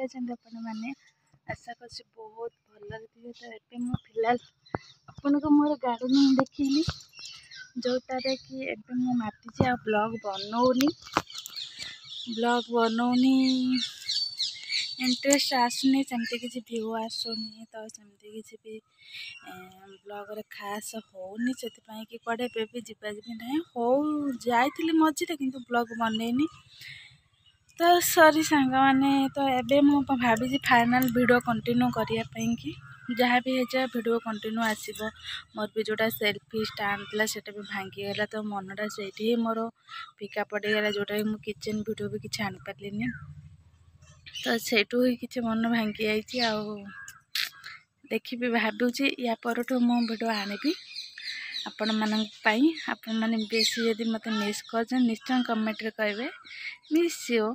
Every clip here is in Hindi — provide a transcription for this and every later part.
अछंती आपण माने आशा करछि बहुत भल थे। तो एबे मु फिलहाल आपन को मोर गार्डनिंग देखिली जोटारे कि एबे मु मातिछि आ ब्लॉग बनौनी इंटरेस्ट आसुनी सेमती किसी व्यू आसुनी तो सेमती किसी भी ब्लॉग रे खास होनी से कि कड़े भी जीवा जी ना हो जाइली मझे किंतु ब्लॉग बनईनी। तो सॉरी सांग मैंने तो एबे मु भाभी फाइनल वीडियो कंटिन्यू करने कि जहाँ भी है वीडियो कंटिन्यू आसो मोर भी जोटा सेल्फी स्टैंड था सेटा भी भांगीगला तो मनटा से मोर फिका पड़गला जोटा कि किचन वीडियो भी किसी आनी पार्ली तो सेठू ही किसी मन भांगी जाइए देखी भावुची या परठू मु वीडियो आनिबी आपण मानी आपण मैंने बेसी यदि मत मिस कर निश्चय कमेंट रे कहे मिस यू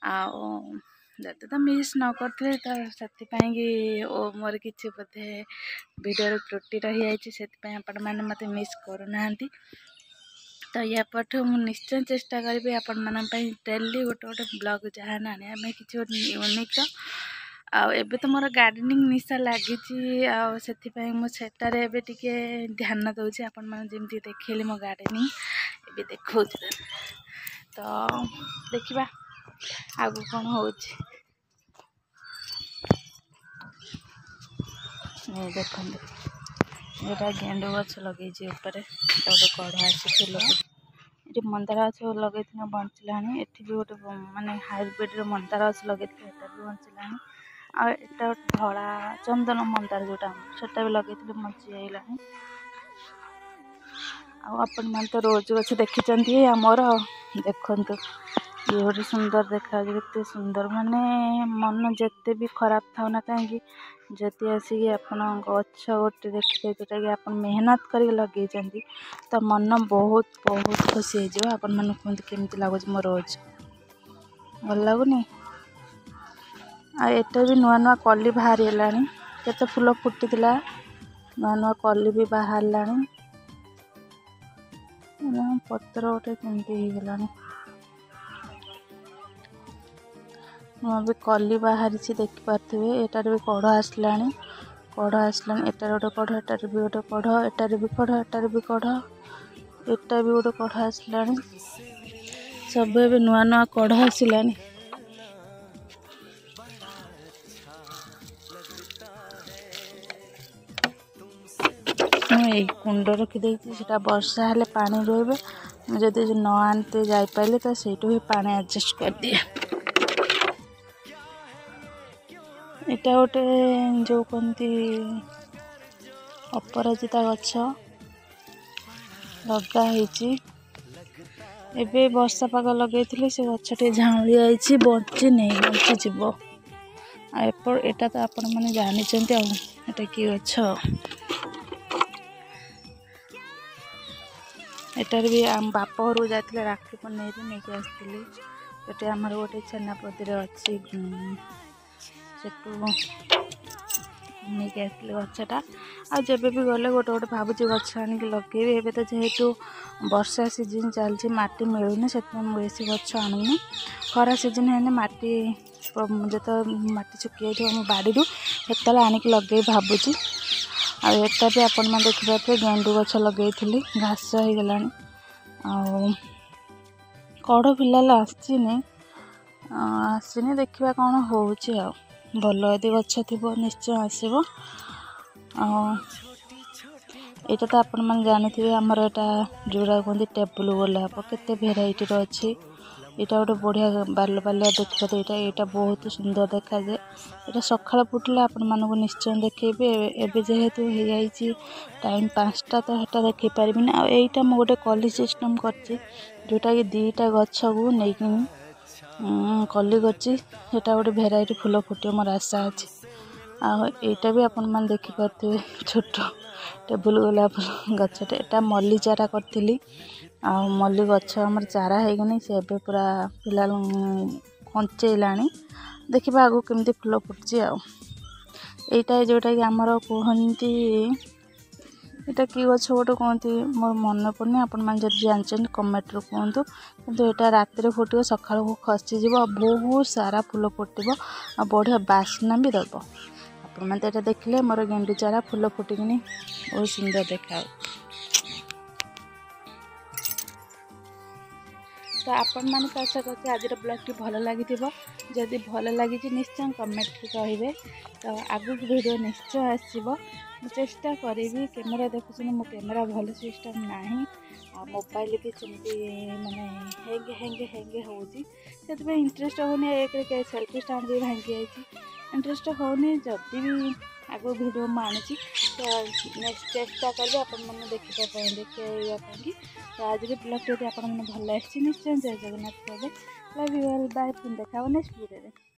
आते तो मिस न करते तो से मोर किसी बोधे वीडियो त्रुटि रही से आपण मैंने मत मिस करूना। तो या पठू मु निश्चय चेष्टा करी आपण मान डेली गोटे गोटे ब्लॉग जहाँ आने कि यूनिक एबे तो मोर गार्डनिंग निशा लगी से मुझे एबे टिके ध्यान दूसरी आपण मैंने जमी देखली मो गार्डनिंग एबे देखा तो देखा आगु कौन हो देखते यहाँ गेंडु गछ लगे गोटे कढ़ आसी ये मंदार गछ लगे बंचला एटी भी गोटे मानने हाइब्रिड मंदार गछ लगे भी बंचला आटा धड़ा चंदन मंदार जोटा से भी लगे बंचीगला आपण मैंने तो रोज गछ देखी आमर देखु ये गोटे सुंदर देखा केते सुंदर माने मन जिते भी खराब था ना कहीं जदि आसिक आप गछ गोटे देखिए जोटा कि आप मेहनत कर लगे तो मन बहुत बहुत खुशी हो आप कहते केमती लगुच मो रोज भल लगुनि आटा भी नुआ नुआ कली बाहरी केते फूल फुटी नुआ नुआ कली भी बाहर पत्र गोटे केमती होगला नुआ भी कली बाहरी देखिपे एटार भी कढ़ आसला एटार गोटे कढ़ एटार भी गोटे कढ़ एटार भी कढ़ एटार भी कढ़ एटा भी गोटे कढ़ आसला सब ए नुआ नुआ कढ़ आसला मुझे कुंड रखी से वर्षा हेले पानी रोबे जदि न आनते जापारे तो सहीठू ही पानी एडजस्ट कर दिए। इटा गोटे जो कहती अपराजिता गछ लगाई एबे वर्षा पाग लगे से गछ टे झाऊली आई बंची नहीं बंची जीव एटा तो आपण मैंने जानी कि गछ एटार भी आम बाप घर जाते राखी पन्नेई नहीं आसती ये आमर गोटे छेनापदी अच्छी नहीं आसती गछटा आबे भी गले गोटे गोटे भावुँ गछ आणिक लगे एबे तो जेहेतु वर्षा सीजन चलती मटी मिलूनी से बेसी गछ आणुनी खरा सीजन है मटी जो मटी सुखी जाए मो बाड़ी से आणिक लगे भावुँ आटा भी आपण मैंने देखिए गेंडु गछ लगे घास हो गला कड़ फिलहाल आसनी देखा कौन हो भल यदि गछ थी निश्चय आसो यहाँ तो आपण मैंने जानी आमर यहाँ जोड़ा कहते टेबुल गोलाप केते भेराइटी अच्छी यहाँ गोटे बढ़िया बाल बालिया देखते यहाँ बहुत सुंदर देखा जाए यहाँ सकाळ फुटले आपण मानक निश्चय देखेबी एबे जेहेतु हो जाइए टाइम 5टा तो हेटा देखी पारिबिन आईटा मु गोटे कली सिस्टम करची जोटा कि 2टा गछ को नहीं कली करची हेटा गोटे भेराइटी फूल फुटे मोर आशा अच्छी आईटा भी आपण मैंने देखी पारे छोट टेबुल गोलाप गछटे एटा मल्ली चारा करी आ मल्ली गछ आमर चारा होगनी से पूरा फिलहाल कंचेला देखा आगु केमती फूल फुटुची आईटा जोटा कि आमर कहती এটা কি ଗଛ ଗୋଟେ କୁହନ୍ତି ମୋର ମନେ ପଡ଼ୁନି, ଆପଣମାନେ ଯଦି ଜାଣିଛନ୍ତି କମେଣ୍ଟରେ କୁହନ୍ତୁ। କିନ୍ତୁ ଏଇଟା ରାତିରେ ଫୁଟିବ ସକାଳକୁ ଖସିଯିବ ଆଉ ବହୁତ ସାରା ଫୁଲ ଫୁଟିବ ଆଉ ବଢ଼ିଆ ବାସ୍ନା ବି ଦେବ। ଆପଣମାନେ ତ ଏଇଟା ଦେଖିଲେ ମୋର ଗେଣ୍ଡୁ ଚାରା ଫୁଲ ଫୁଟିକିନି ବହୁତ ସୁନ୍ଦର ଦେଖାଯାଉଛି। ତ ଆପଣମାନେ ତ ଆଶା କରୁଛି ଆଜିର ବ୍ଲଗ୍ଟି ଭଲ ଲାଗିଥିବ। ଯଦି ଭଲ ଲାଗିଛି ନିଶ୍ଚୟ କମେଣ୍ଟରେ କହିବେ। ତ ଆଗକୁ ଭିଡ଼ିଓ ନିଶ୍ଚୟ ଆସିବ। ମୁଁ ଚେଷ୍ଟା କରିବି, କ୍ୟାମେରା ଦେଖୁଛନ୍ତି ମୋ କ୍ୟାମେରା ଭଲ ସିଷ୍ଟମ୍ ନାହିଁ ଆଉ ମୋବାଇଲ ବି ସେମିତି ମାନେ ହ୍ୟାଙ୍ଗ ହେଉଛି, ସେଥିପାଇଁ ଇଣ୍ଟରେଷ୍ଟ ହେଉନି। ଏକରେ ସେଲ୍ଫି ଷ୍ଟାଣ୍ଡ ବି ଭାଙ୍ଗି ଯାଇଛି, ଇଣ୍ଟରେଷ୍ଟ ହେଉନି। ଯଦି ବି ଆଗକୁ ଭିଡ଼ିଓ ମୁଁ ଆଣୁଛି ତ ନେକ୍ସଟ ଚେଷ୍ଟା କରିବି ଆପଣମାନେ ଦେଖିବା ପାଇଁକି। ତ ଆଜିର ବ୍ଲଗ୍ ଯଦି ଆପଣମାନେ ଭଲ ଆସିଛି ନିଶ୍ଚୟ ଜୟ ଜଗନ୍ନାଥ କହିବେ। Love you all, bye. ପୁଣି ଦେଖା ହେବ ନେକ୍ସଟ ଭିଡ଼ିଓରେ।